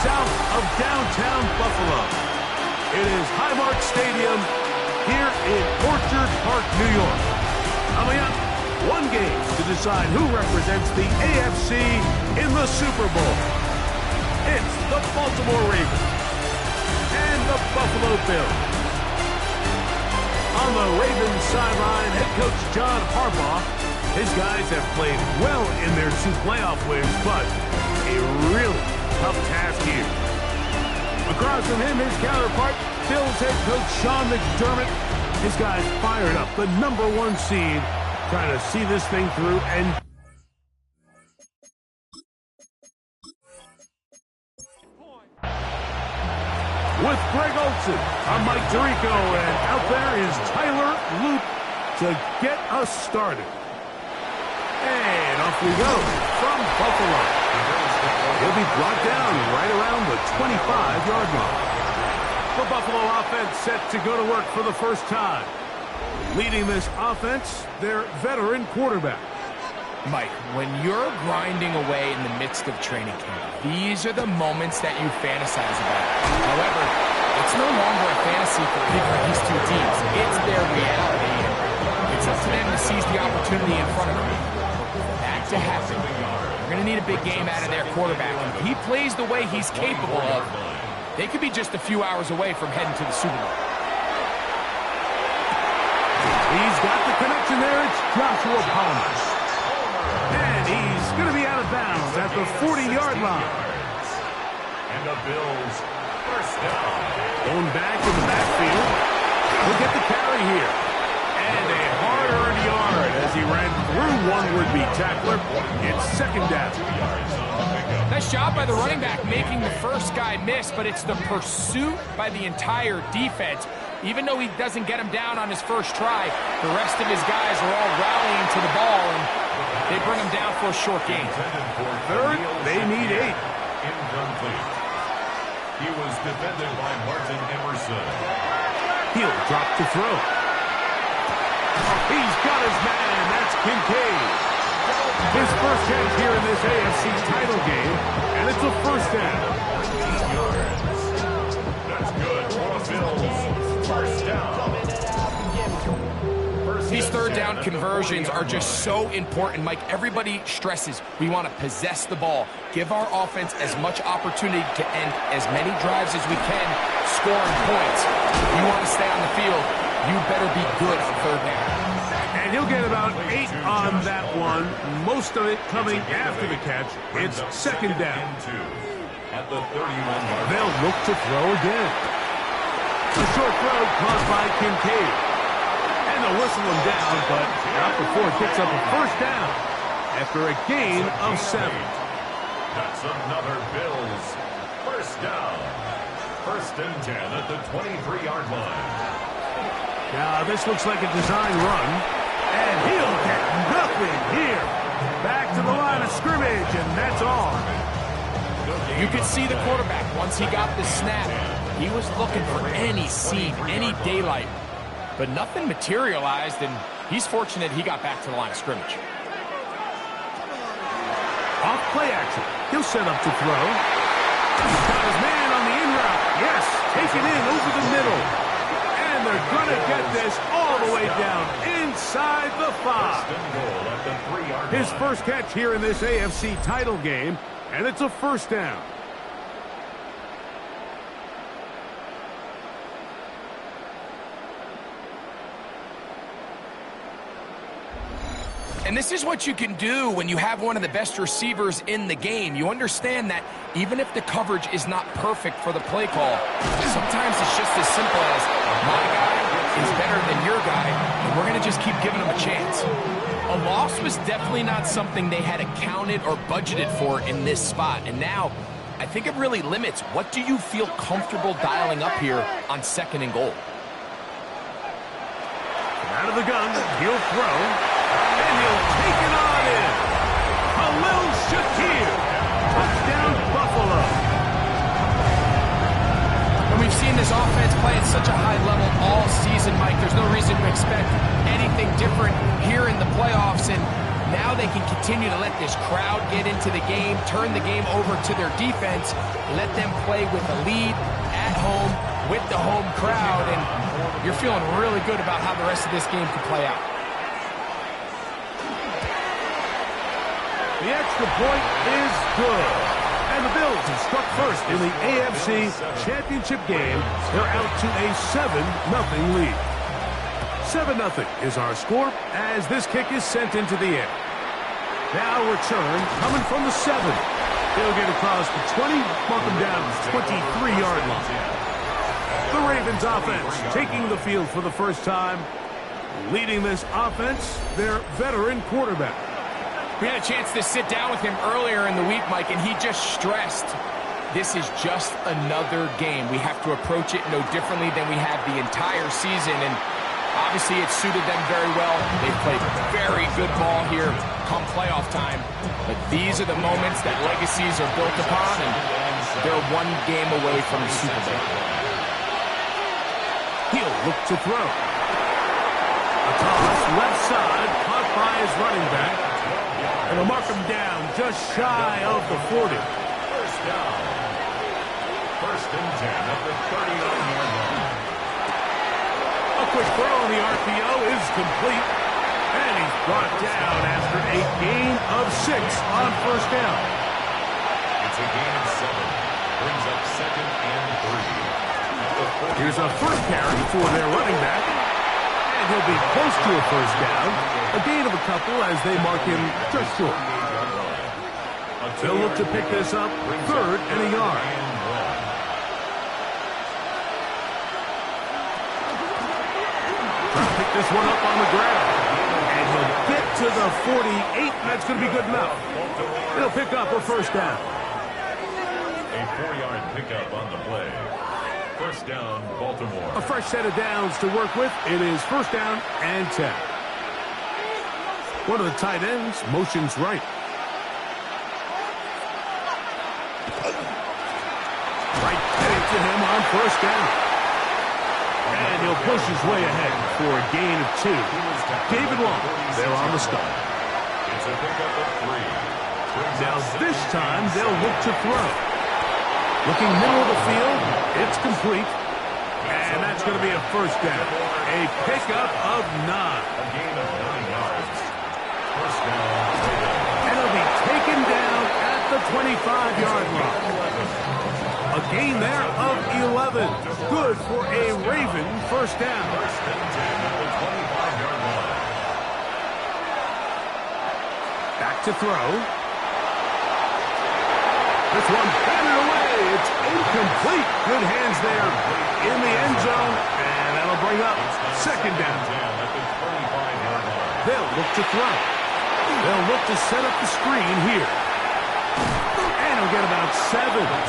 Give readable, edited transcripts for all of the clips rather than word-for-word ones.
south of downtown Buffalo. It is Highmark Stadium here in Orchard Park, New York. Coming up, one game to decide who represents the AFC in the Super Bowl. It's the Baltimore Ravens and the Buffalo Bills. On the Ravens sideline, head coach John Harbaugh. His guys have played well in their 2 playoff wins, but a really tough task here. Across from him, his counterpart, Bills head coach Sean McDermott. His guys fired up, the #1 seed, trying to see this thing through and... With Greg Olsen, I'm Mike Tirico, and out there is Tyler Luke to get us started. And off we go from Buffalo. He'll be brought down right around the 25-yard line. The Buffalo offense set to go to work for the first time. Leading this offense, their veteran quarterback. Mike, when you're grinding away in the midst of training camp, these are the moments that you fantasize about. However, it's no longer a fantasy for these 2 teams. It's their reality. It's up to them to seize the opportunity in front of them. For that to happen, they're going to need a big game out of their quarterback. If he plays the way he's capable of, they could be just a few hours away from heading to the Super Bowl. He's got the connection there. It's Joshua Palmer. And he's going to be out of bounds at the 40-yard line. And the Bills first down. Going back in the backfield. He'll get the carry here. And a hard-earned yard as he ran through one would-be tackler. It's second down. Nice job by the running back making the first guy miss, but it's the pursuit by the entire defense. Even though he doesn't get him down on his first try, the rest of his guys are all rallying to the ball, and they bring him down for a short gain. Third, they need 8. Incomplete. He was defended by Martin Emerson. He'll drop to throw. He's got his man. That's Kincaid. His first catch here in this AFC title game, and it's a first down. That's good for the Bills. First down. These third down conversions are just so important, Mike. Everybody stresses we want to possess the ball, give our offense as much opportunity to end as many drives as we can, scoring points. If you want to stay on the field, you better be good on third down. And he'll get about 8 on that one, most of it coming after the catch. It's second down. At the 31-yard. They'll look to throw again. The short throw caught by Kincaid. And they'll whistle him down, but not before it picks up a first down after a gain of 7. That's another Bills. First down. First and 10 at the 23-yard line. Now this looks like a design run. And he'll get nothing here. Back to the line of scrimmage, and that's all. You could see the quarterback, once he got the snap, he was looking for any seam, any daylight. But nothing materialized, and he's fortunate he got back to the line of scrimmage. Off play action. He'll set up to throw. Got his man on the in route. Yes, taken in over the middle. And they're going to get this all the way down inside the 5. His first catch here in this AFC title game, and it's a first down. And this is what you can do when you have one of the best receivers in the game. You understand that even if the coverage is not perfect for the play call, sometimes it's just as simple as my guy is better than your guy, and we're going to just keep giving him a chance. A loss was definitely not something they had accounted or budgeted for in this spot. And now, I think it really limits what do you feel comfortable dialing up here on second and goal. Out of the gun, he'll throw. And he'll take it on in. Khalil Shakir. Touchdown, Buffalo. And we've seen this offense play at such a high level all season, Mike. There's no reason to expect anything different here in the playoffs. And Now they can continue to let this crowd get into the game, turn the game over to their defense, let them play with a lead at home with the home crowd, and you're feeling really good about how the rest of this game can play out. The extra point is good. And the Bills have struck first in the AFC Championship game. They're out to a 7-0 lead. 7-0 is our score as this kick is sent into the air. Now return coming from the 7. He'll get across the 20, mark him down to the 23-yard line. The Ravens offense taking the field for the first time. Leading this offense, their veteran quarterback. We had a chance to sit down with him earlier in the week, Mike, and he just stressed this is just another game. We have to approach it no differently than we have the entire season, and obviously it suited them very well. They've played very good ball here come playoff time, but these are the moments that legacies are built upon, and they're one game away from the Super Bowl. He'll look to throw. A toss left side, caught by his running back. And he'll mark him down just shy of the 40. First down. First and 10 at the 39-yard line. A quick throw on the RPO is complete. And he's brought down after a gain of 6 on first down. It's a gain of 7. Brings up 2nd and 3. Here's a first carry for their running back. And he'll be close to a first down. A gain of a couple as they mark him just short. They'll look to pick this up 3rd and a yard. Trying to pick this one up on the ground. And he'll get to the 48. That's going to be good enough. He'll pick up a first down. A 4-yard pickup on the play. First down, Baltimore. A fresh set of downs to work with. It is first down and 10. One of the tight ends motions right. Right to him on first down. And he'll push his way ahead for a gain of 2. David Long, they're on the stop. It's a pickup of 3. Now this time they'll look to throw. Looking middle of the field, it's complete. And that's going to be a first down. A pickup of 9. A gain of 9 yards. First down. And he'll be taken down at the 25-yard line. A gain there of 11. Good for a Raven first down. First and 10 at the 25-yard line. Back to throw. This one batted away. It's incomplete. Good hands there in the end zone. And that'll bring up second down. At the 25-yard line. They'll look to throw. They'll look to set up the screen here. And he'll get about 7.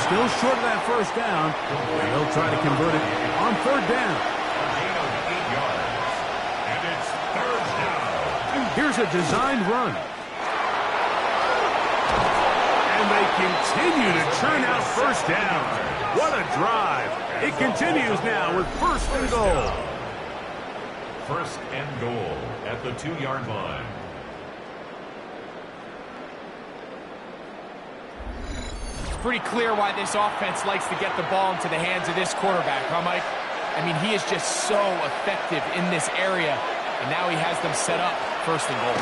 Still short of that first down. And he'll try to convert it on 3rd down. A gain of 8 yards. And it's 3rd down. Here's a designed run. And they continue to churn out first down. What a drive. It continues now with first and goal. First and goal at the 2-yard line. It's pretty clear why this offense likes to get the ball into the hands of this quarterback, huh, Mike? I mean, he is just so effective in this area, and now he has them set up first and goal.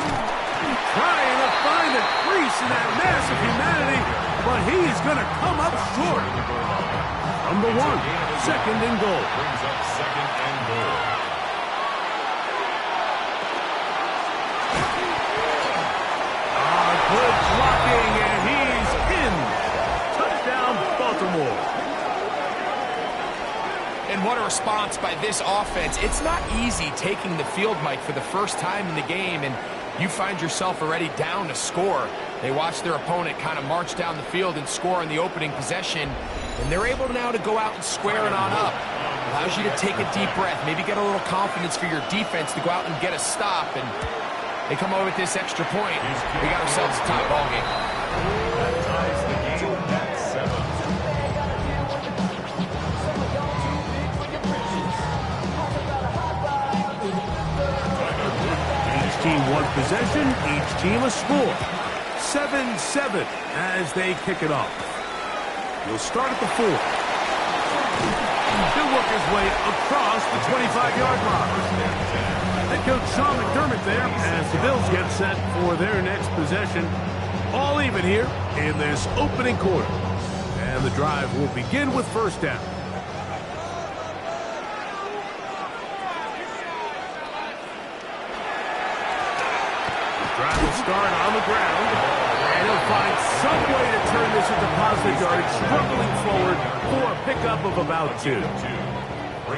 Trying to find a crease in that mass of humanity, but he's going to come up short. Number 1, second and goal. Brings up 2nd and goal. Good blocking, and he's in. Touchdown, Baltimore. And what a response by this offense. It's not easy taking the field, Mike, for the first time in the game, and you find yourself already down to score. They watch their opponent kind of march down the field and score in the opening possession, and they're able now to go out and square it on up. Allows you to take a deep breath, maybe get a little confidence for your defense to go out and get a stop, and they come over with this extra point. We got ourselves a tie ball game. That ties the game at 7. team one possession, each team a score. 7-7 as they kick it off. He'll start at the 4. He'll work his way across the 25-yard line. Head coach Sean McDermott there as the Bills get set for their next possession. All even here in this opening quarter. And the drive will begin with first down. The drive will start on the ground. And he'll find some way to turn this into positive yardage, struggling forward for a pickup of about 2.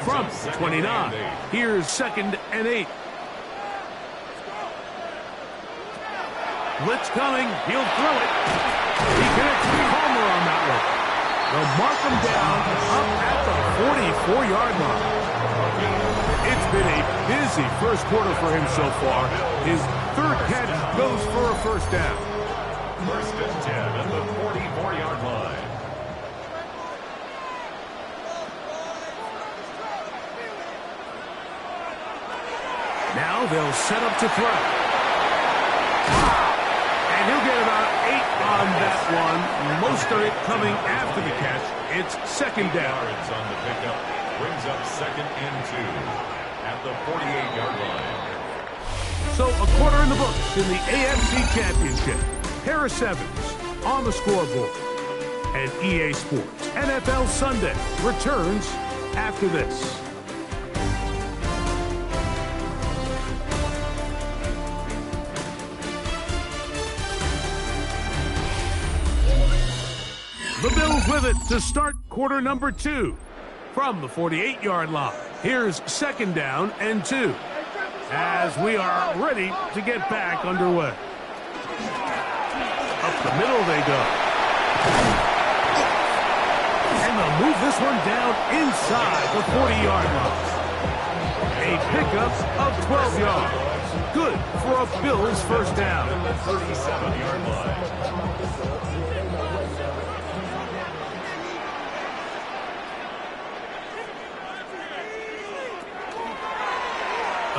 From 29, here's 2nd and 8. Blitz coming, he'll throw it. He connects with Palmer on that one. They'll mark him down up at the 44-yard line. It's been a busy first quarter for him so far. His 3rd catch goes for a first down. 1st and 10 at the 44-yard line. Now they'll set up to throw. And he'll get about 8 on that one. Most of it coming after the catch. It's 2nd down. Yards on the pickup. Brings up 2nd and 2 at the 48-yard line. So a quarter in the books in the AFC Championship. Harris Evans on the scoreboard. And EA Sports NFL Sunday returns after this. The Bills with it to start quarter number 2. From the 48-yard line, here's 2nd down and 2. As we are ready to get back underway. Up the middle they go. And they'll move this one down inside the 40-yard line. A pickup of 12 yards. Good for a Bills first down. 37-yard line.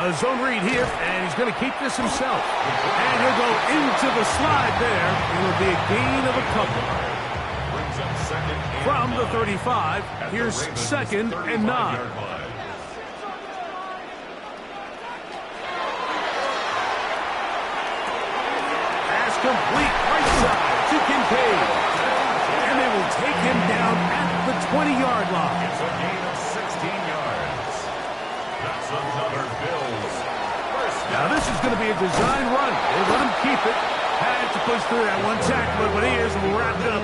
A zone read here, and he's going to keep this himself. And he'll go into the slide there. It'll be a gain of a couple. From the 35, here's 2nd and 9. Pass complete right side to Kincaid. And they will take him down at the 20-yard line. It's a gain of 16 yards. That's another Bills. Now this is going to be a design run. They let him keep it. Had to push through that one tackle, but he is wrapped up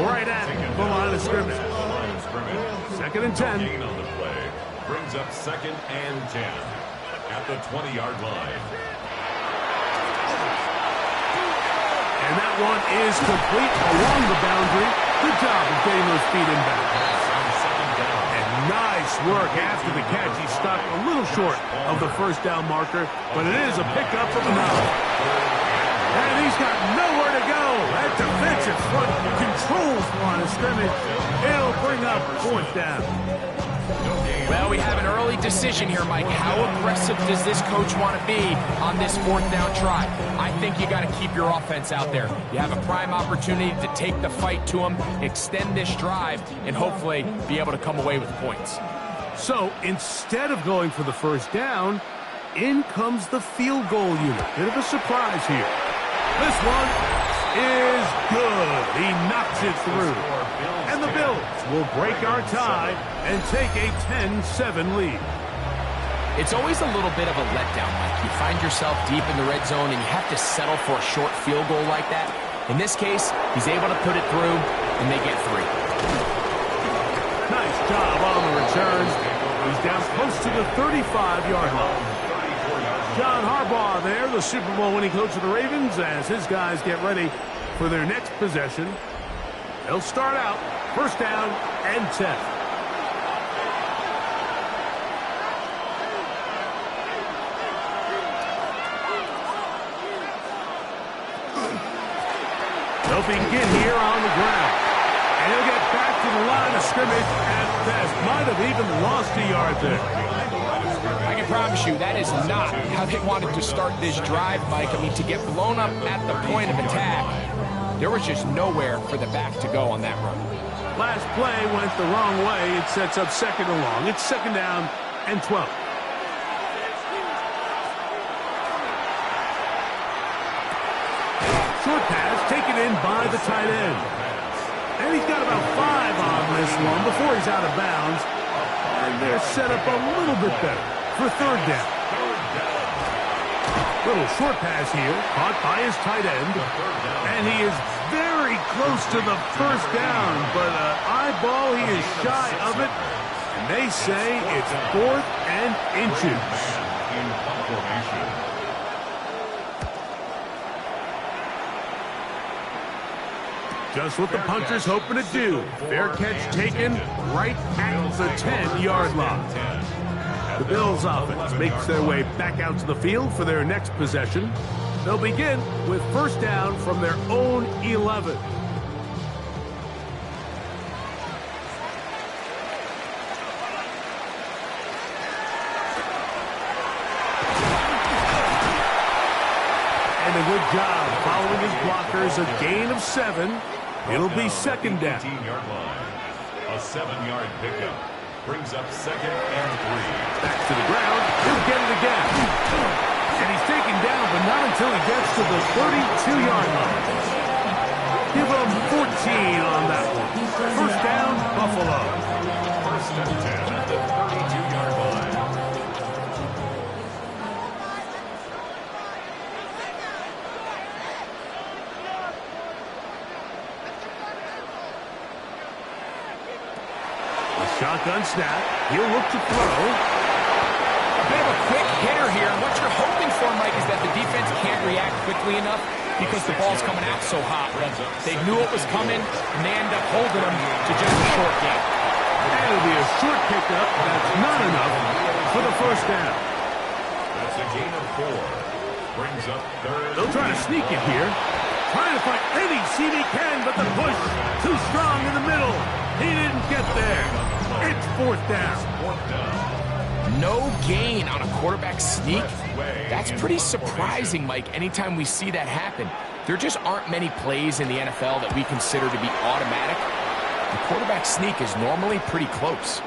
right at the line of scrimmage. 2nd and 10. Gain on the play brings up 2nd and 10 at the 20-yard line. And that one is complete along the boundary. Good job of getting those feet in back. And nice work after the catch. He stopped a little short of the first down marker, but it is a pickup of 9. And he's got nowhere to go. That defensive front controls the line of scrimmage. It'll bring up 4th down. Well, we have an early decision here, Mike. How aggressive does this coach want to be on this 4th down try? I think you got to keep your offense out there. You have a prime opportunity to take the fight to them, extend this drive, and hopefully be able to come away with points. So instead of going for the first down, in comes the field goal unit. Bit of a surprise here. This one is good. He knocks it through. And the Bills will break our tie and take a 10-7 lead. It's always a little bit of a letdown, Mike. You find yourself deep in the red zone and you have to settle for a short field goal like that. In this case, he's able to put it through, and they get 3. Nice job on the return. He's down close to the 35-yard line. John Harbaugh there, the Super Bowl winning coach of the Ravens, as his guys get ready for their next possession. They'll start out first down and 10. They'll begin here on the ground. And he'll get back to the line of scrimmage at best. Might have even lost a yard there. I can promise you, that is not how they wanted to start this drive, Mike. I mean, to get blown up at the point of attack, there was just nowhere for the back to go on that run. Last play went the wrong way. It sets up second and long. It's second down and 12. Short pass taken in by the tight end. And he's got about 5 on this one before he's out of bounds. And they're set up a little bit better for third down. Little short pass here, caught by his tight end. And he is very close to the first down, but eyeball, he is shy of it. And they say it's 4th and inches. In formation. Just what the punter's hoping to do. Fair catch taken right at the 10-yard line. The Bills offense makes their way back out to the field for their next possession. They'll begin with first down from their own 11. And a good job following his blockers, a gain of 7. It'll be second down. 18-yard line. A 7-yard pickup brings up second and 3. Back to the ground. He'll get it again. And he's taken down, but not until he gets to the 32-yard line. Give him 14 on that one. First down, Buffalo. First and 10 at the 32-yard line. Shotgun snap. He'll look to throw. A bit of a quick hitter here. And what you're hoping for, Mike, is that the defense can't react quickly enough because the ball's coming out so hot. But they knew it was coming, and they end up holding them to just a short game. And it'll be a short pickup. That's not enough for the first down. That's a gain of 4. Brings up third. They'll try to sneak it here. Trying to find any seam he can, but the push too strong in the middle. He didn't get there. It's fourth down. No gain on a quarterback sneak. That's pretty surprising, Mike, anytime we see that happen. There just aren't many plays in the NFL that we consider to be automatic. The quarterback sneak is normally pretty close.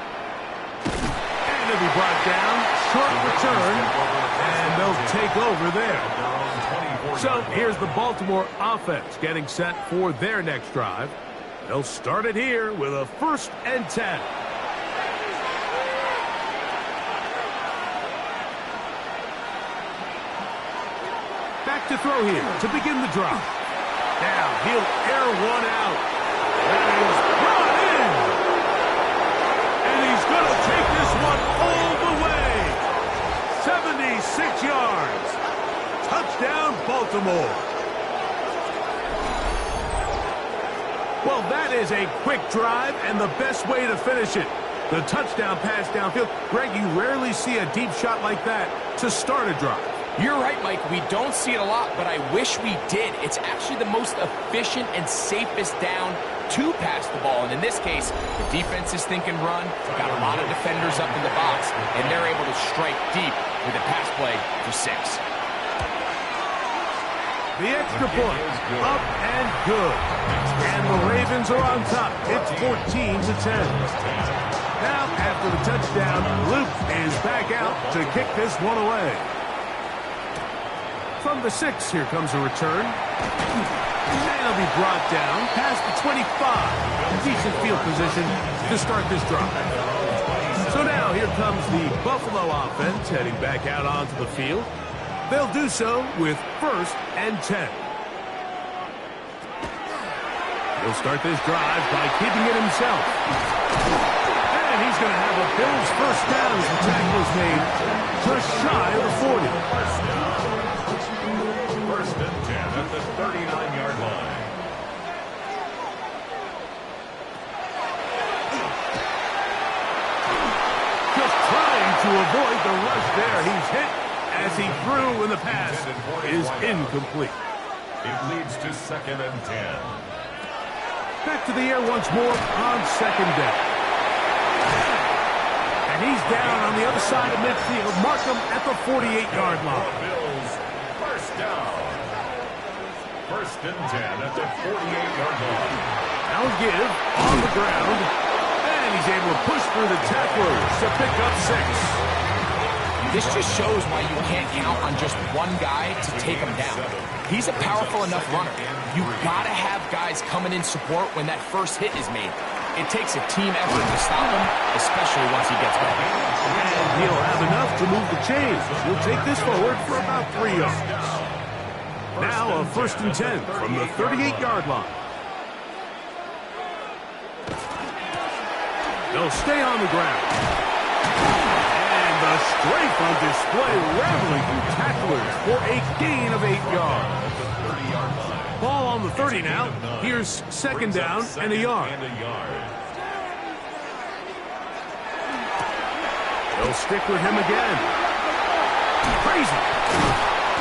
And it'll be brought down. Short return. And they'll take over there. So here's the Baltimore offense getting set for their next drive. They'll start it here with a first and 10. Back to throw here to begin the drive. Now he'll air one out. That is brought in. And he's going to take this one all the way. 76 yards. Touchdown, Baltimore. Well, that is a quick drive and the best way to finish it. The touchdown pass downfield. Greg, you rarely see a deep shot like that to start a drive. You're right, Mike. We don't see it a lot, but I wish we did. It's actually the most efficient and safest down to pass the ball. And in this case, the defense is thinking run, got a lot of defenders up in the box, and they're able to strike deep with a pass play for 6. The extra point, up and good. And the Ravens are on top. It's 14-10. Now, after the touchdown, Luke is back out to kick this one away. From the 6, here comes a return. And it'll be brought down past the 25. Decent field position to start this drive. So now, here comes the Buffalo offense heading back out onto the field. They'll do so with first and 10. He'll start this drive by keeping it himself. And he's going to have a Bills first down as the tackle is made just shy of the 40. First and 10 at the 39-yard line. Just trying to avoid the rush there. He's hit as he threw, and the pass is incomplete. It leads to second and 10. Back to the air once more on second down. And he's down on the other side of midfield. Mark him at the 48-yard line. Bills, first down. First and 10 at the 48-yard line. Now give on the ground. And he's able to push through the tacklers to pick up 6. This just shows why you can't count on just one guy to take him down. He's a powerful enough runner. You've got to have guys coming in support when that first hit is made. It takes a team effort to stop him, especially once he gets back. And he'll have enough to move the chains. He'll take this forward for about 3 yards. Now a first and 10 from the 38-yard line. They'll stay on the ground. And the strength on display, rambling through tacklers for a gain of 8 yards. Ball on the 30 now. Here's second down and a yard. They'll stick with him again. Crazy.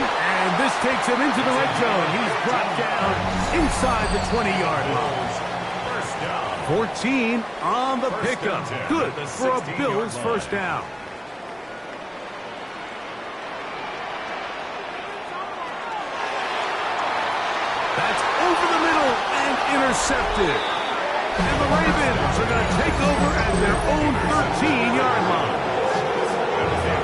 And this takes him into the red zone. He's brought down inside the 20-yard line. 14 on the pickup. Good for a Bills first down. That's over the middle and intercepted. And the Ravens are going to take over at their own 13-yard line.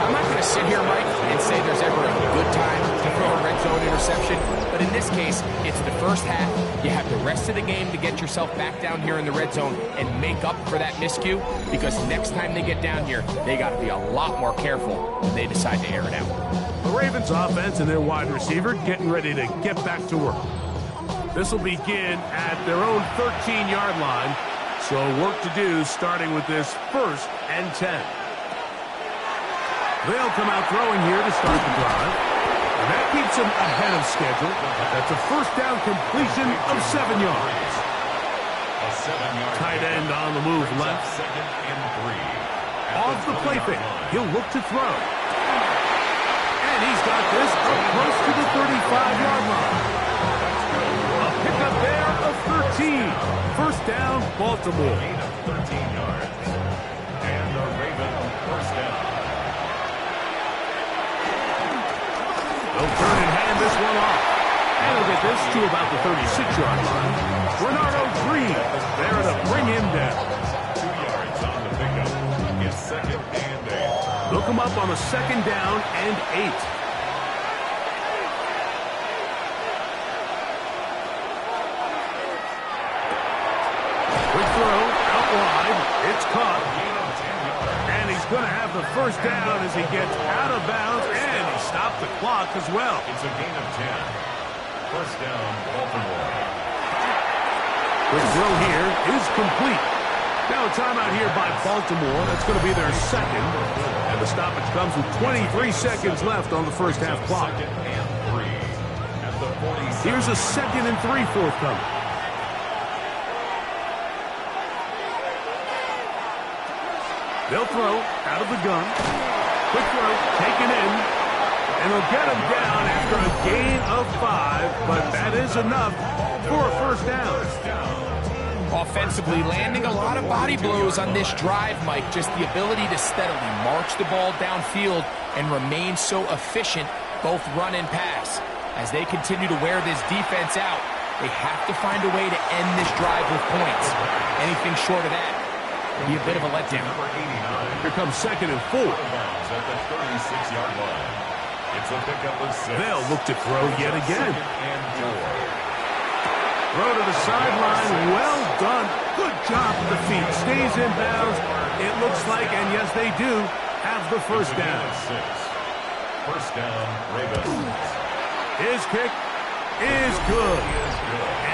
I'm not going to sit here, Mike, and say there's ever a good time to throw a red zone interception, but in this case, it's the first half. You have the rest of the game to get yourself back down here in the red zone and make up for that miscue, because next time they get down here, they got to be a lot more careful when they decide to air it out. The Ravens offense and their wide receiver getting ready to get back to work. This will begin at their own 13-yard line, so work to do starting with this first and 10. They'll come out throwing here to start the drive. And that keeps them ahead of schedule. That's a first down completion of 7 yards. Tight end on the move left. Off the play fake. He'll look to throw. And he's got this up close to the 35-yard line. A pickup there of 13. First down, Baltimore. 13 yards. And the Ravens first down. They'll turn and hand this one off. And he'll get this to about the 36-yard line. Bernardo Green there to bring him down. 2 yards on the pickup. It's second and 8. They'll come up on a second down and 8. Quick throw out wide. It's caught. And he's going to have the first down as he gets out of bounds. And he stopped the clock as well. It's a gain of 10. First down, Baltimore. Quick throw here is complete. Now a timeout here by Baltimore. That's going to be their second. And the stoppage comes with 23 seconds left on the first half clock. Second and 3. At the 40. Here's a second and 3 forthcoming. They'll throw out of the gun. Quick throw, taken in. And they'll get him down after a gain of 5. But that is enough for a first down. Offensively, landing a lot of body blows on this drive, Mike. Just the ability to steadily march the ball downfield and remain so efficient, both run and pass. As they continue to wear this defense out, they have to find a way to end this drive with points. Anything short of that would be a bit of a letdown. Here comes second and 4. At the 36-yard line. It's a pickup of 6. They'll look to throw yet again. Second and 4. Throw to the sideline. Well done. Good job with the feet. Stays in bounds. It looks like, and yes, they do, have the first down. 6. First down, Ravens. His kick is good.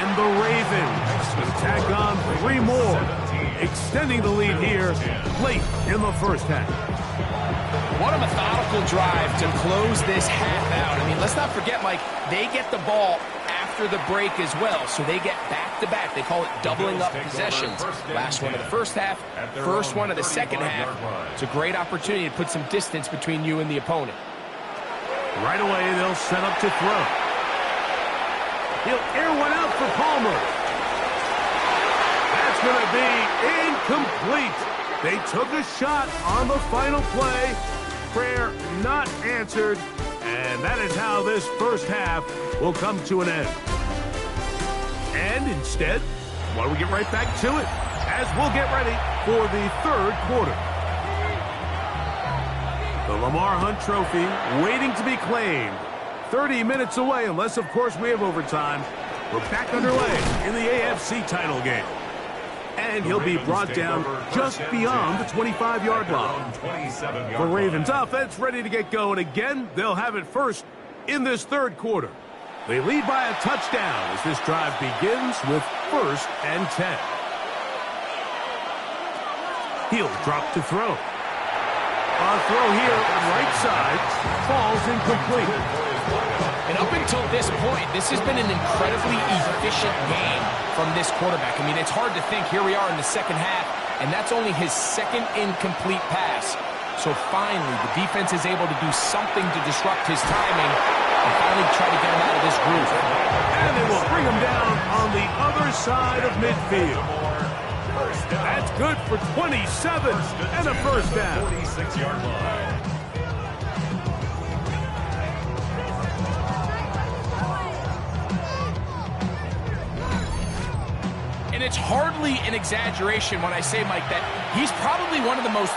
And the Ravens tack on 3 more, extending the lead here late in the first half. What a methodical drive to close this half out. I mean, let's not forget, Mike, they get the ball after the break as well, so they get back-to-back. They call it doubling up possessions. Last one of the first half, first one of the second half. It's a great opportunity to put some distance between you and the opponent. Right away, they'll set up to throw. He'll air one out for Palmer. That's going to be incomplete. They took a shot on the final play. Prayer not answered. And that is how this first half will come to an end. And instead, why don't we get right back to it as we'll get ready for the third quarter. The Lamar Hunt Trophy waiting to be claimed. 30 minutes away, unless, of course, we have overtime. We're back underway in the AFC title game. And he'll be brought down just beyond the 25-yard line. For Ravens offense ready to get going again. They'll have it first in this third quarter. They lead by a touchdown as this drive begins with 1st and 10. He'll drop to throw. On throw here, right side, falls incomplete. And up until this point, this has been an incredibly efficient game from this quarterback. I mean, it's hard to think. Here we are in the second half, and that's only his second incomplete pass. So finally, the defense is able to do something to disrupt his timing and finally try to get him out of this groove. And they will bring him down on the other side of midfield. That's good for 27 and a first down. 46-yard line. And it's hardly an exaggeration when I say, Mike, that he's probably one of the most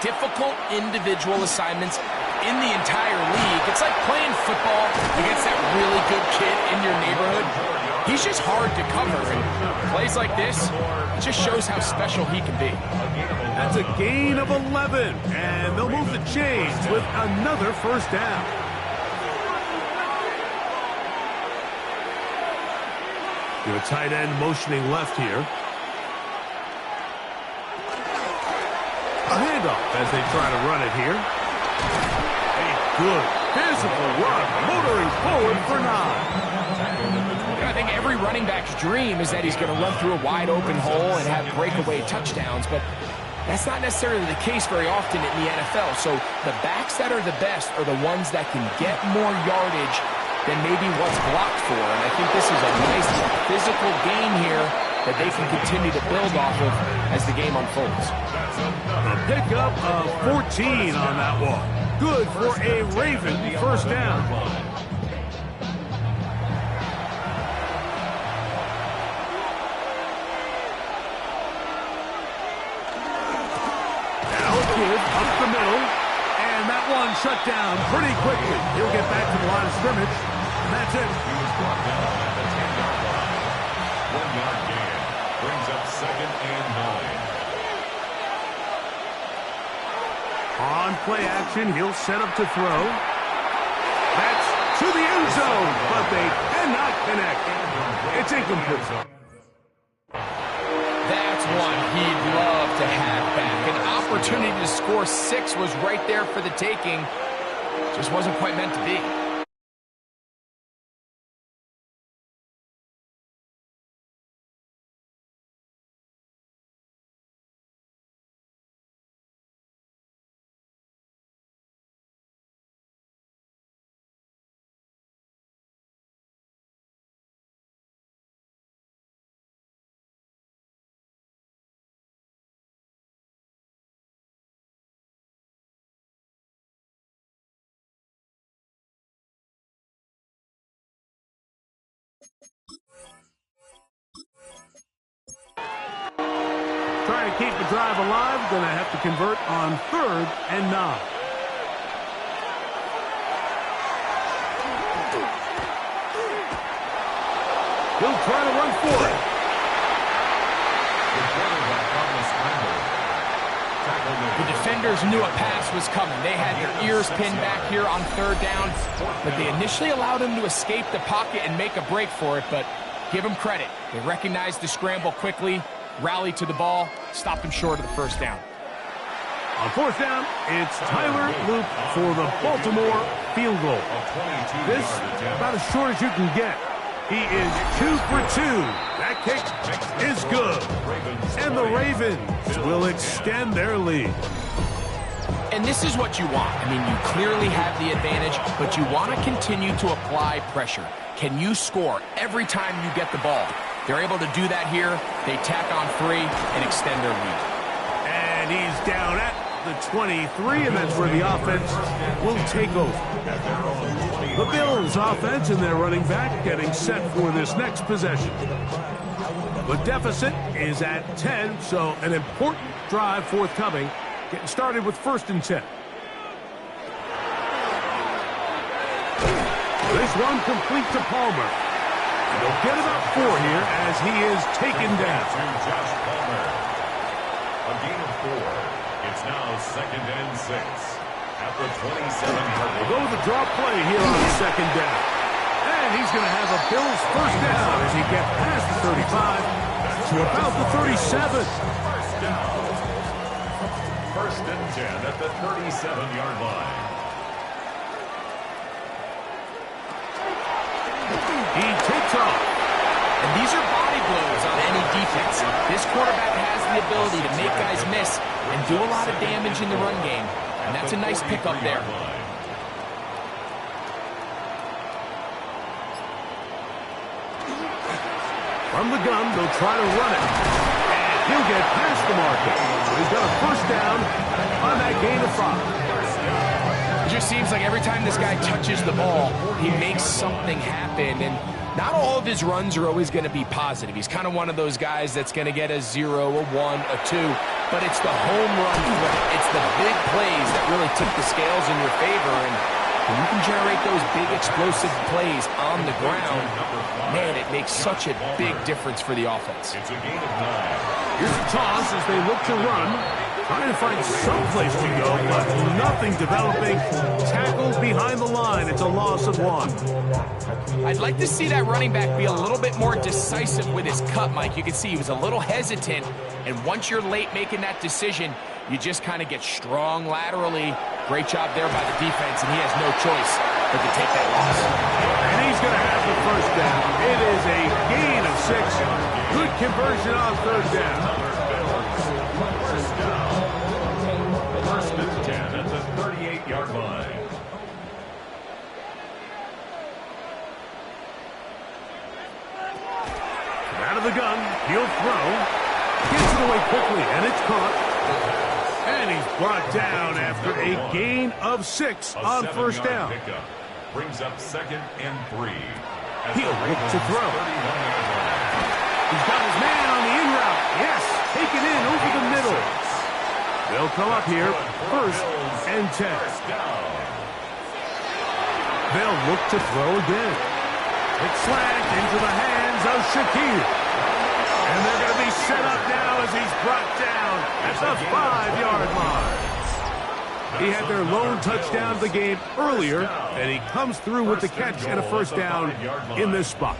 difficult individual assignments in the entire league. It's like playing football against that really good kid in your neighborhood. He's just hard to cover, and plays like this, it just shows how special he can be. That's a gain of 11, and they'll move the chains with another first down. The tight end motioning left here. A handoff as they try to run it here. A good physical run, motoring forward for 9. I think every running back's dream is that he's going to run through a wide open hole and have breakaway touchdowns, but that's not necessarily the case very often in the NFL. So the backs that are the best are the ones that can get more yardage than maybe what's blocked for. And I think this is a nice physical game here that they can continue to build off of as the game unfolds. A pickup of 14 on that one. Good for a Raven first down. Now a kid up the middle. And that one shut down pretty quickly. He'll get back to the line of scrimmage. And that's it. He was brought down at the 10-yard line. 1-yard gain brings up 2nd and 9. On play action, he'll set up to throw. That's to the end zone, but they cannot connect. It's incomplete. That's one he'd love to have back. An opportunity to score 6 was right there for the taking. Just wasn't quite meant to be. Trying to keep the drive alive, going to have to convert on 3rd and 9. He'll try to run for it. The defenders knew a pass was coming. They had their ears pinned back here on 3rd down, but they initially allowed him to escape the pocket and make a break for it, but give him credit. They recognized the scramble quickly, rallied to the ball, stopped him short of the first down. On 4th down, it's Tyler Luke for the Baltimore field goal. This about as short as you can get. He is 2 for 2. That kick is good. And the Ravens will extend their lead. And this is what you want. I mean, you clearly have the advantage, but you want to continue to apply pressure. Can you score every time you get the ball? They're able to do that here. They tack on 3 and extend their lead. And And he's down at the 23, and that's where the offense will take over. The Bills offense and their running back getting set for this next possession. The deficit is at 10, so an important drive forthcoming. Getting started with 1st and 10. This one complete to Palmer. They'll get about 4 here as he is taken down. Josh Palmer. A gain of 4. It's now 2nd and 6 at the 27-yard line. We'll go with the draw play here on 2nd down. And he's going to have a Bills 1st down as he gets past the 35 to about the 37. 1st down. 1st and 10 at the 37-yard line. He takes off. And these are body blows on any defense. This quarterback has the ability to make guys miss and do a lot of damage in the run game. And that's a nice pickup there. From the gun, they'll try to run it. And he'll get past the marker. He's got a 1st down on that gain of 5. It just seems like every time this guy touches the ball, he makes something happen. And not all of his runs are always going to be positive. He's kind of one of those guys that's going to get a 0, a 1, a 2. But it's the home run threat. It's the big plays that really tip the scales in your favor. And when you can generate those big explosive plays on the ground, man, it makes such a big difference for the offense. It's a gain of 9. Here's a toss as they look to run. Trying to find some place to go, but nothing developing. Tackled behind the line. It's a loss of 1. I'd like to see that running back be a little bit more decisive with his cut, Mike. You can see he was a little hesitant, and once you're late making that decision, you just kind of get strong laterally. Great job there by the defense, and he has no choice but to take that loss. And he's going to have the 1st down. It is a gain of 6. Good conversion on 3rd down. 1st and 10 at the 38-yard line. Out of the gun, he'll throw. Gets it away quickly, and it's caught. And he's brought down after a gain of 6 on 1st down. Pickup brings up 2nd and 3. He'll look to throw. He's got his man on the in route. Yes, taken in over the middle. They'll come up here, 1st and 10. They'll look to throw again. It's slant into the hands of Shakir. And they're going to be set up now as he's brought down at the 5-yard line. He had their lone touchdown of the game earlier, and he comes through with the catch and a 1st down in this spot.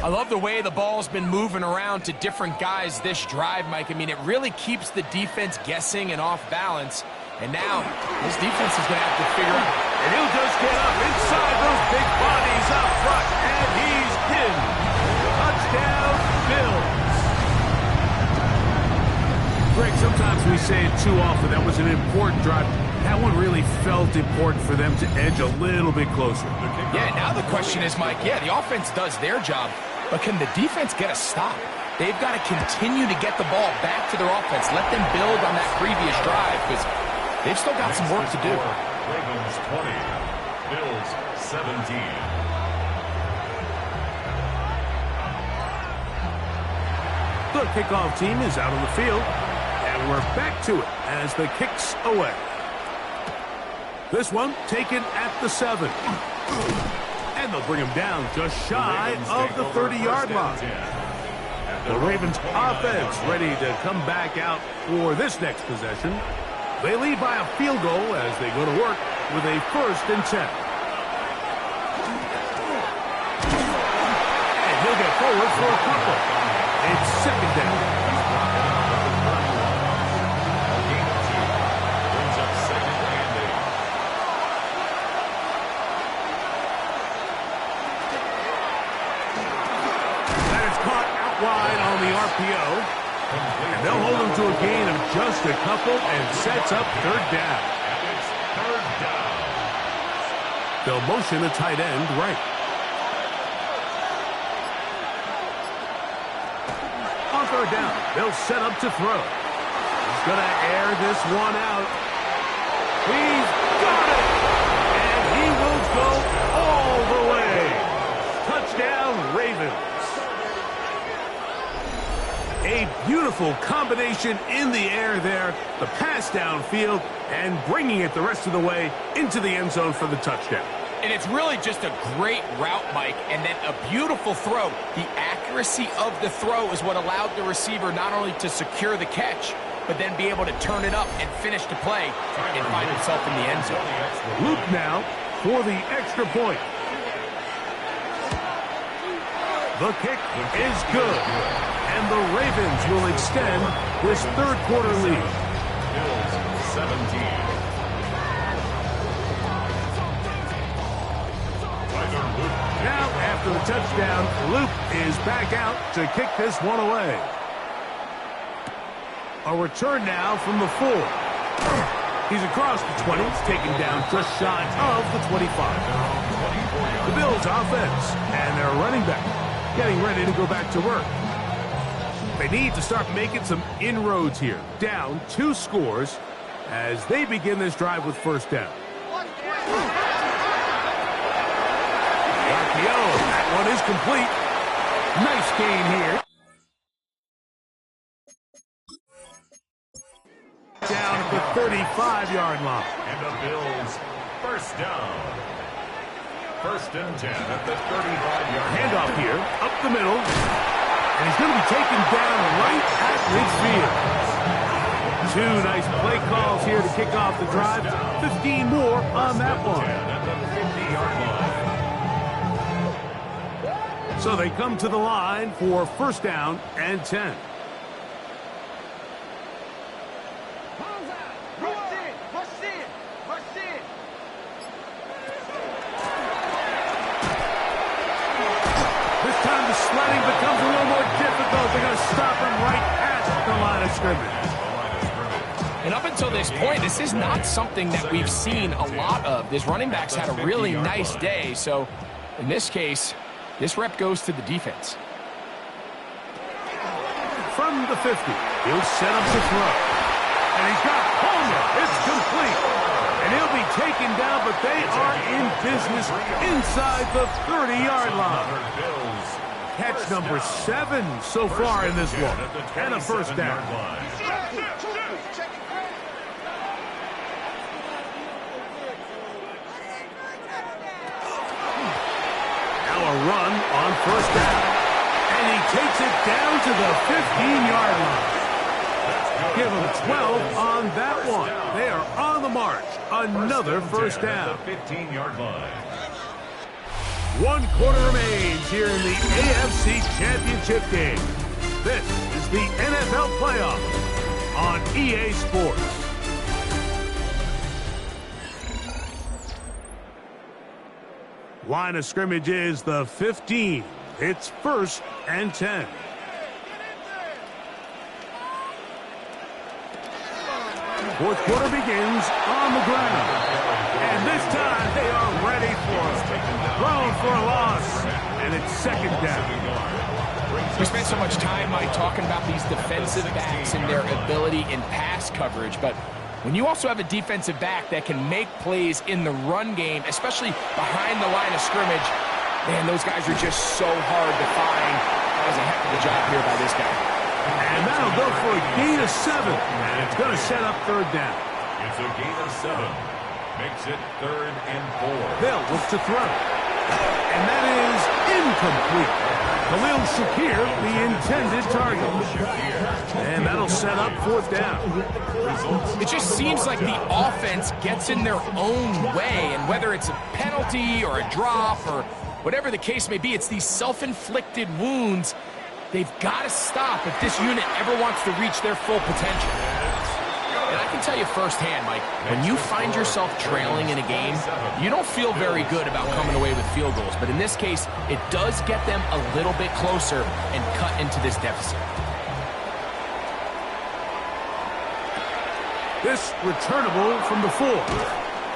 I love the way the ball's been moving around to different guys this drive, Mike. I mean, it really keeps the defense guessing and off balance. And now, this defense is going to have to figure out. And he'll just get up inside those big bodies up front, and he's in. Touchdown, Bills. Greg, sometimes we say it too often. That was an important drive. That one really felt important for them to edge a little bit closer. Yeah, now the question is, Mike, yeah, the offense does their job, but can the defense get a stop? They've got to continue to get the ball back to their offense. Let them build on that previous drive because they've still got some work to do. Ravens 20, Bills 17. The kickoff team is out on the field, and we're back to it as the kick's away. This one taken at the 7. And they'll bring him down just shy of the 30-yard line. The Ravens offense ready to come back out for this next possession. They lead by a field goal as they go to work with a 1st and 10. And he'll get forward for a couple. It's 2nd down. Wide on the RPO, and they'll hold him to a gain of just a couple and sets up 3rd down. They'll motion a tight end right. On 3rd down, they'll set up to throw. He's going to air this one out. He's got it! And he will go all the way. Touchdown, Ravens. A beautiful combination in the air there. The pass downfield and bringing it the rest of the way into the end zone for the touchdown. And it's really just a great route, Mike, and then a beautiful throw. The accuracy of the throw is what allowed the receiver not only to secure the catch, but then be able to turn it up and finish the play and find himself in the end zone. Luke now for the extra point. The kick is good, and the Ravens will extend this third quarter lead. Bills 17. Now, after the touchdown, Luke is back out to kick this one away. A return now from the 4. He's across the 20, taken down just shy of the 25. The Bills offense and their running back getting ready to go back to work. They need to start making some inroads here. Down 2 scores as they begin this drive with first down. That one is complete. Nice gain here. Down at the 35-yard line. And the Bills first down. First and 10 at the 35-yard line. Handoff here, up the middle. And he's going to be taken down right at midfield. 2 nice play calls here to kick off the drive. 15 more on that one. At the 50-yard line. So they come to the line for first down and 10. This time the sledding becomes a little more difficult. They're going to stop him right past the line of scrimmage. And up until this point, this is not something that we've seen a lot of. This running back's had a really nice day. So in this case, this rep goes to the defense. From the 50, he'll set up the throw. And he's got Homer. It's complete. And he'll be taken down, but they are in business inside the 30-yard line. Catch number 7 so far in this one. And a first down. A run on first down. And he takes it down to the 15-yard line. Give him 12 on that one. They are on the march. Another first down. 15-yard line. 1 quarter remains here in the AFC Championship game. This is the NFL playoffs on EA Sports. Line of scrimmage is the 15. It's first and 10. Fourth quarter begins on the ground. And this time they are ready for it. Thrown for a loss. And it's second down. We spent so much time, Mike, talking about these defensive backs and their ability in pass coverage, but when you also have a defensive back that can make plays in the run game, especially behind the line of scrimmage, man, those guys are just so hard to find. That was a heck of a job here by this guy. And that'll go for a gain of 7. And it's going to set up third down. It's a gain of 7. Makes it 3rd and 4. They'll look to throw. And that is incomplete. Khalil Shakir, the intended target. And that'll set up fourth down. It just seems like the offense gets in their own way, and whether it's a penalty or a drop or whatever the case may be, it's these self-inflicted wounds. They've got to stop if this unit ever wants to reach their full potential. And I can tell you firsthand, Mike, when you find yourself trailing in a game, you don't feel very good about coming away with field goals. But in this case, it does get them a little bit closer and cut into this deficit. This returnable from the 4.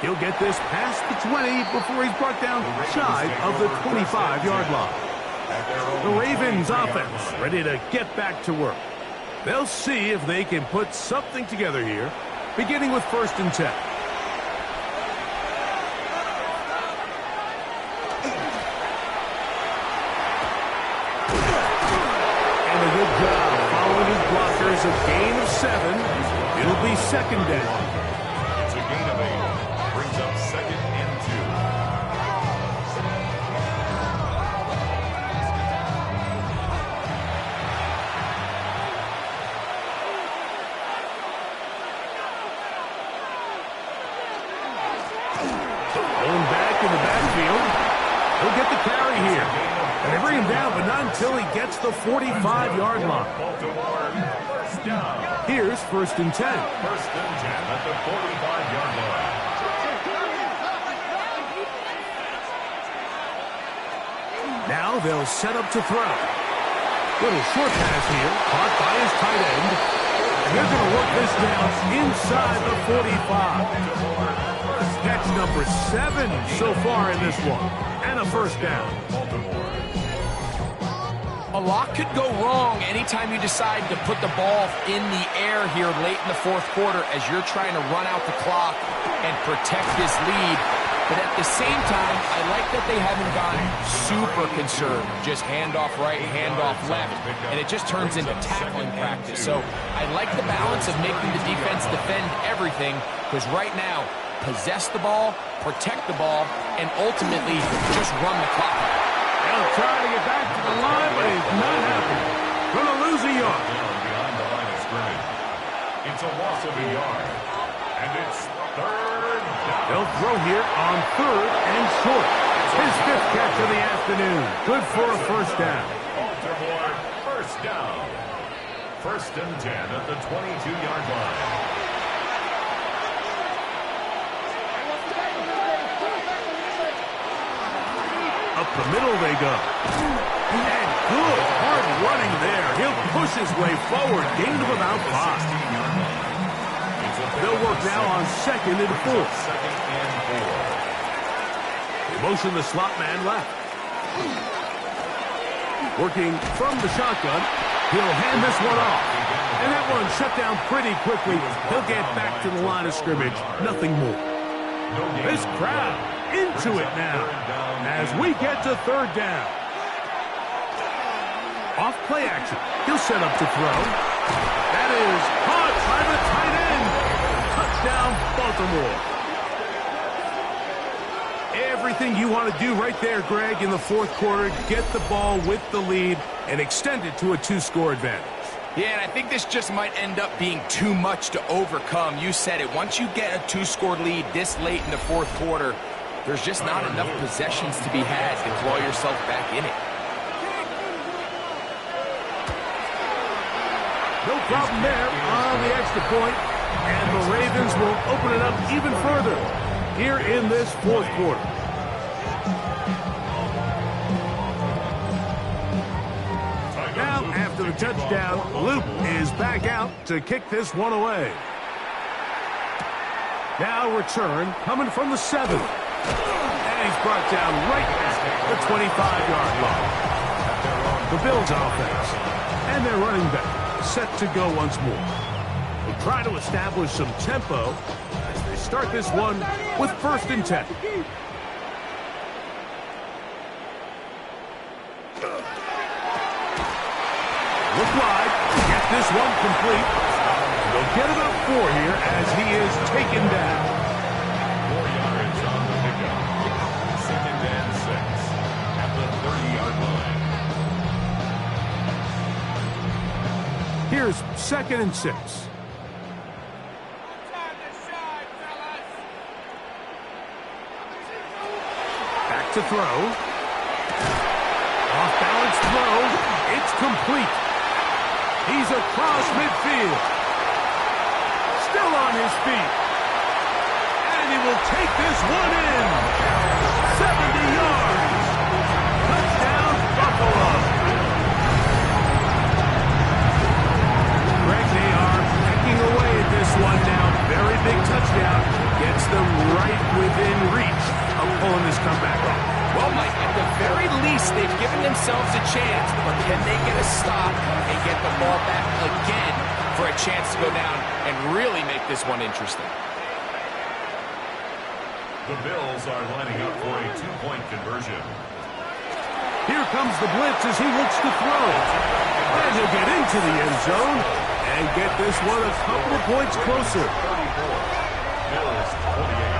He'll get this past the 20 before he's brought down shy of the 25-yard line. The Ravens offense ready to get back to work. They'll see if they can put something together here, beginning with 1st and 10. And a good job following his blockers, a gain of 7. It'll be 2nd down. It's a gain of 8. Brings up 2nd and 2. Going back in the backfield. He'll get the carry here. And they bring him down, but not until he gets the 45-yard line. Here's 1st and 10. 1st and 10 at the 45-yard line. Now they'll set up to throw. Little short pass here, caught by his tight end. And they're going to work this down inside the 45. Catch number 7 so far in this one. And a 1st down. A lot could go wrong anytime you decide to put the ball in the air here late in the 4th quarter as you're trying to run out the clock and protect this lead. But at the same time, I like that they haven't gone super conserved. Just handoff right, handoff left, and it just turns into tackling practice. So I like the balance of making the defense defend everything, because right now, possess the ball, protect the ball, and ultimately just run the clock out. They'll try to get back to the line, but he's not happy. Going to lose a yard. Behind the line of scrimmage. It's a loss of a yard. And it's 3rd down. They'll throw here on 3rd and short. His 5th catch of the afternoon. Good for a 1st down. Baltimore, 1st down. 1st and 10 at the 22-yard line. Up the middle they go. And good hard running there. He'll push his way forward. Gain of about 5. They'll work now on 2nd and 4. 2nd and 4. They motion the slot man left. Working from the shotgun. He'll hand this one off. And that one shut down pretty quickly. He'll get back to the line of scrimmage. Nothing more. This crowd into it now as we get to 3rd down. Off play action. He'll set up to throw. That is caught by the tight end. Touchdown, Baltimore. Everything you want to do right there, Greg, in the 4th quarter. Get the ball with the lead and extend it to a 2-score advantage. Yeah, and I think this just might end up being too much to overcome. You said it. Once you get a 2-score lead this late in the 4th quarter, there's just not enough possessions to be had to claw yourself back in it. No problem there on the extra point, and the Ravens will open it up even further here in this 4th quarter. Now, after the touchdown, Luke is back out to kick this one away. Now return coming from the 7th. And he's brought down right at the 25-yard line. The Bills offense and their running back set to go once more. They'll try to establish some tempo as they start this one with 1st and 10. Look wide, get this one complete. They'll get about 4 here as he is taken down. 4 yards on the pickup. 2nd and 6 at the 30-yard line. Here's 2nd and 6. Back to throw. Off balance throw. It's complete. He's across midfield. Still on his feet. And he will take this one in. 70 yards. Touchdown, Buffalo. Greg, they are pecking away at this one now. Very big touchdown. Gets them right within reach of pulling this comeback off. Well, Mike, at the very least, least they've given themselves a chance, but can they get a stop and get the ball back again for a chance to go down and really make this one interesting? The Bills are lining up for a two-point conversion. Here comes the blitz as he looks to throw. And he'll get into the end zone and get this one a couple of points closer. 34. Bills 28.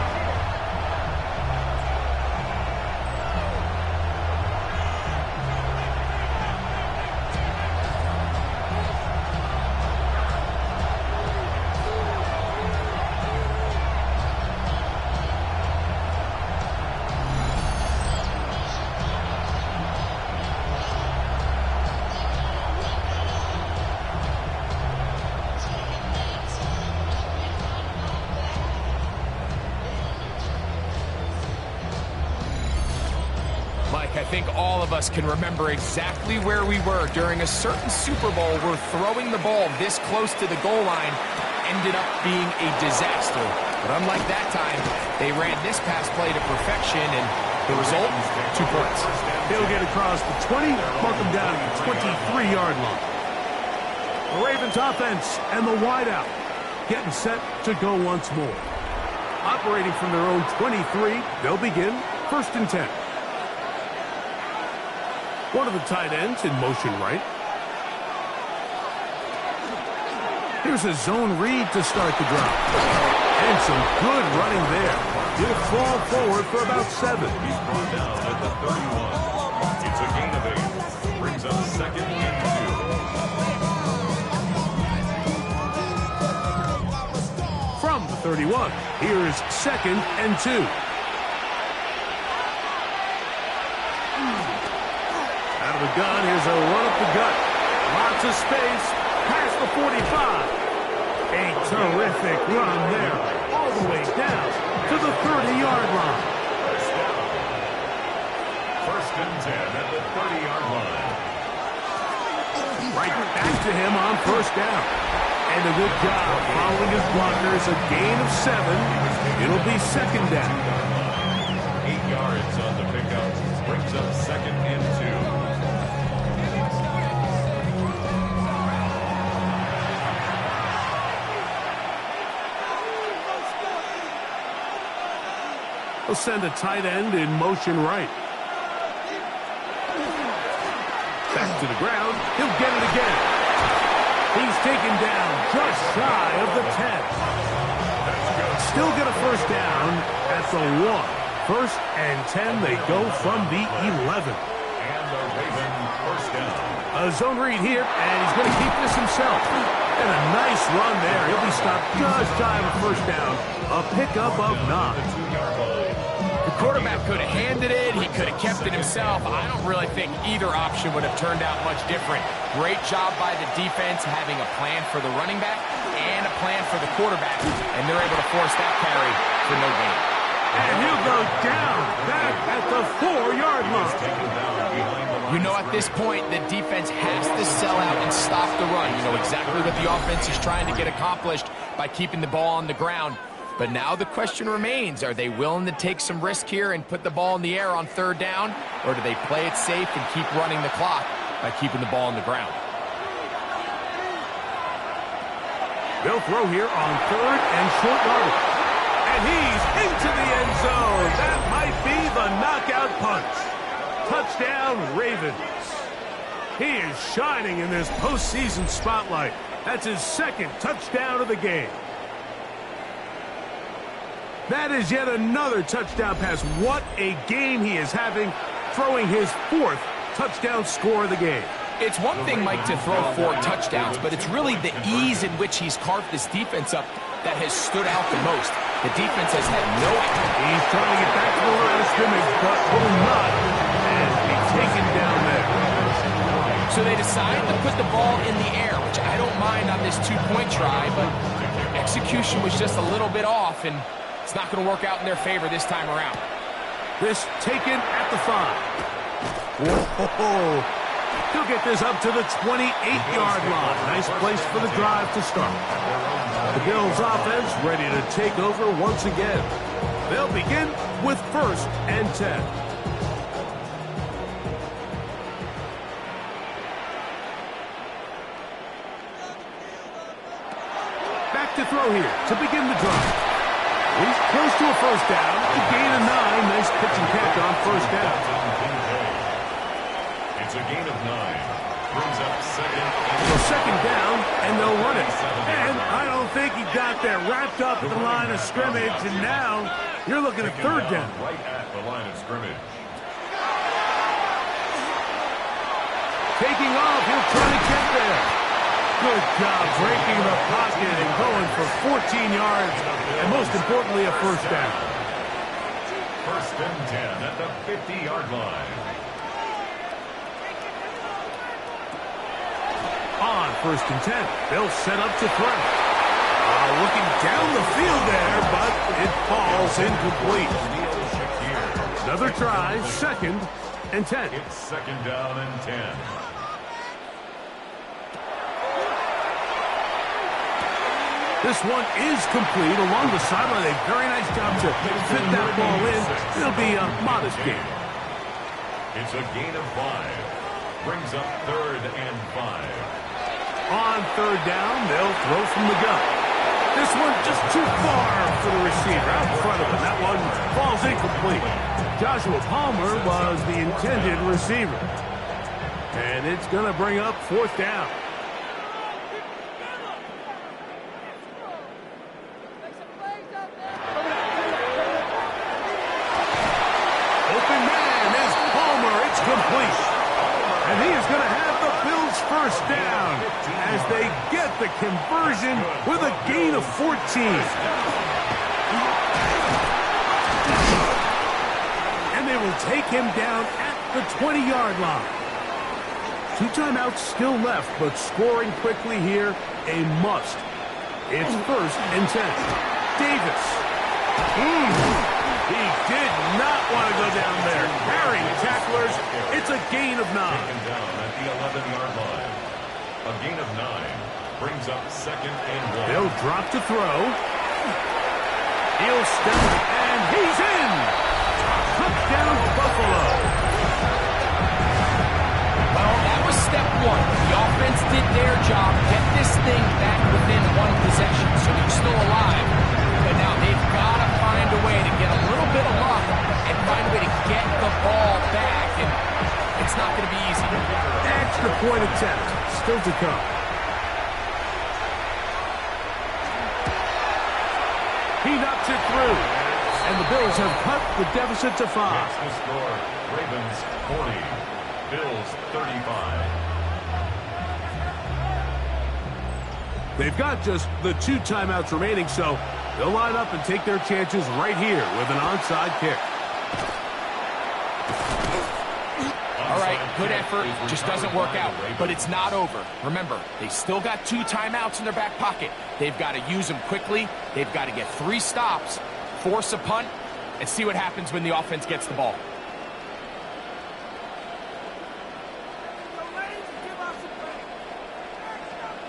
I think all of us can remember exactly where we were during a certain Super Bowl where throwing the ball this close to the goal line ended up being a disaster. But unlike that time, they ran this pass play to perfection, and the result, 2 points. He'll get across the 20, mark him down at the 23-yard line. The Ravens offense and the wideout getting set to go once more. Operating from their own 23, they'll begin 1st and 10. One of the tight ends in motion right. Here's a zone read to start the drive. And some good running there. He'll fall forward for about 7. He's brought down at the 31. It's a gain of 8. Brings up 2nd and 2. From the 31, here's 2nd and 2. Out of the gun, here's a run up the gut. Lots of space, past the 45. A terrific run there, all the way down to the 30-yard line. First and 10 at the 30-yard line. Right back to him on 1st down. And a good job following his blockers, a gain of 7. It'll be 2nd down. 8 yards on the pickup. Brings up 2nd and 2. He'll send a tight end in motion right. Back to the ground. He'll get it again. He's taken down just shy of the 10. Still get a 1st down at the 1. 1st and 10. They go from the 11. And the Raven 1st down. A zone read here, and he's going to keep this himself. And a nice run there. He'll be stopped just shy of a 1st down. A pickup of 9. The quarterback could have handed it. He could have kept it himself. I don't really think either option would have turned out much different. Great job by the defense having a plan for the running back and a plan for the quarterback, and they're able to force that carry for no gain. And he'll go down back at the 4-yard line. You know, at this point, the defense has to sell out and stop the run. You know exactly what the offense is trying to get accomplished by keeping the ball on the ground. But now the question remains, are they willing to take some risk here and put the ball in the air on 3rd down, or do they play it safe and keep running the clock by keeping the ball on the ground? They'll throw here on 3rd and short yardage. And he's into the end zone. That might be the knockout punch. Touchdown, Ravens. He is shining in this postseason spotlight. That's his 2nd touchdown of the game. That is yet another touchdown pass. What a game he is having, throwing his 4th touchdown score of the game. It's one thing, Mike, to throw 4 touchdowns, but it's really the ease in which he's carved this defense up that has stood out the most. The defense has had no idea. He's trying to get back to the line of scrimmage, but will not, and he's taken down there. So they decide to put the ball in the air, which I don't mind on this 2-point try, but execution was just a little bit off, and it's not going to work out in their favor this time around. This taken at the 5. Whoa. He'll get this up to the 28-yard line. Nice place for the drive to start. The Bills offense ready to take over once again. They'll begin with 1st and 10. throw here to begin the drive. He's close to a first down. A gain of 9. Nice pitch and catch on first down. It's a gain of 9. Brings up second down, and they'll run it. And I don't think he got there. Wrapped up at the line of scrimmage, and now you're looking at third down. Right at the line of scrimmage. Taking off, he'll try to get there. Good job breaking the pocket and going for 14 yards, and most importantly, a first down. First and 10 at the 50-yard line. On first and 10, they'll set up to throw. Looking down the field there, but it falls incomplete. Another try, second and 10. It's second down and 10. This one is complete along the sideline. A very nice job to fit that ball in. It'll be a modest gain. It's a gain of 5. Brings up third and 5. On third down, they'll throw from the gun. This one just too far for the receiver out in front of him. That one falls incomplete. Joshua Palmer was the intended receiver. And it's going to bring up fourth down. Open man is Palmer. It's complete. And he is going to have the Bills first down as they get the conversion with a gain of 14. And they will take him down at the 20-yard line. 2 timeouts still left, but scoring quickly here, a must. It's first and 10. Davis. He did not want to go down there. Carrying tacklers. It's a gain of 9. Taken down at the 11-yard line. A gain of 9 brings up second and 1. They'll drop to throw. He'll step, and he's in. Touchdown, Buffalo. Well, that was step 1. The offense did their job. Get this thing back within 1 possession so they're still alive. But now they've got to find a way to get a little bit of luck and find a way to get the ball back. And it's not going to be easy. Extra point attempt still to come. He knocks it through. And the Bills have cut the deficit to 5. That's the score. Ravens 40. Bills 35. They've got just the 2 timeouts remaining, so they'll line up and take their chances right here with an onside kick. All right, good effort. Just doesn't work out. But it's not over. Remember, they still got 2 timeouts in their back pocket. They've got to use them quickly. They've got to get 3 stops, force a punt, and see what happens when the offense gets the ball.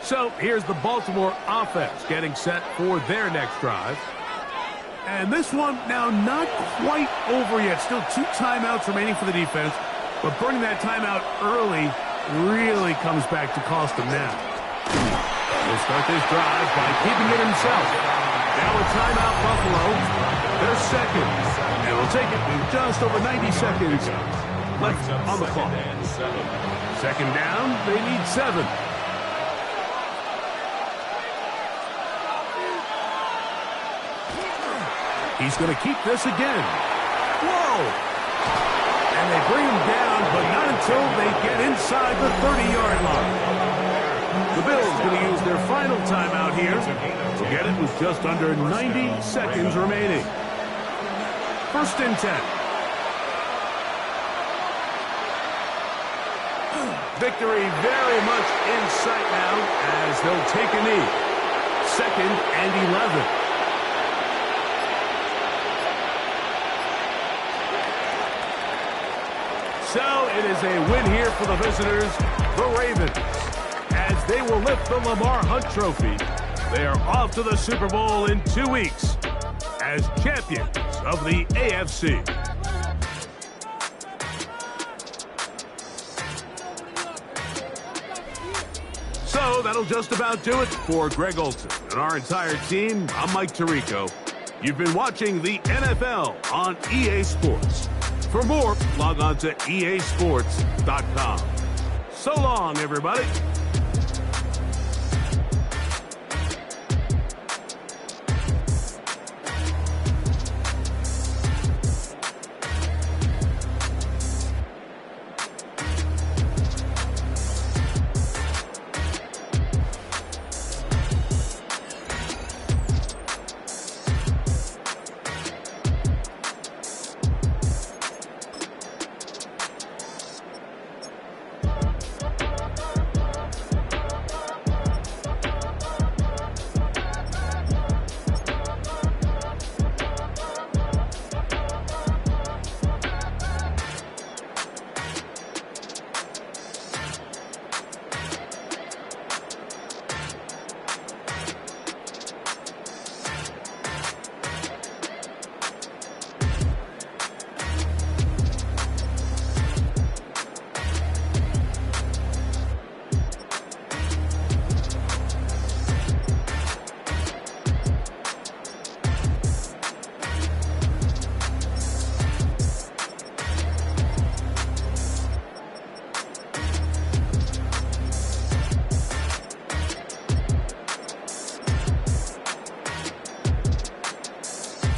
So here's the Baltimore offense getting set for their next drive. And this one now not quite over yet. Still 2 timeouts remaining for the defense. But burning that timeout early really comes back to cost them now. He'll start this drive by keeping it himself. Now a timeout, Buffalo. They're second. And we'll take it with just over 90 seconds left on the clock. Second down, they need 7. He's going to keep this again. Whoa! And they bring him down, but not until they get inside the 30-yard line. The Bills going to use their final timeout here. We'll get it with just under 90 seconds remaining. First and 10. Victory very much in sight now as they'll take a knee. Second and 11. So it is a win here for the visitors, the Ravens, as they will lift the Lamar Hunt Trophy. They are off to the Super Bowl in 2 weeks as champions of the AFC. So So that'll just about do it for Greg Olson and our entire team. I'm Mike Tirico. You've been watching the NFL on EA Sports. For more, log on to easports.com. So long, everybody.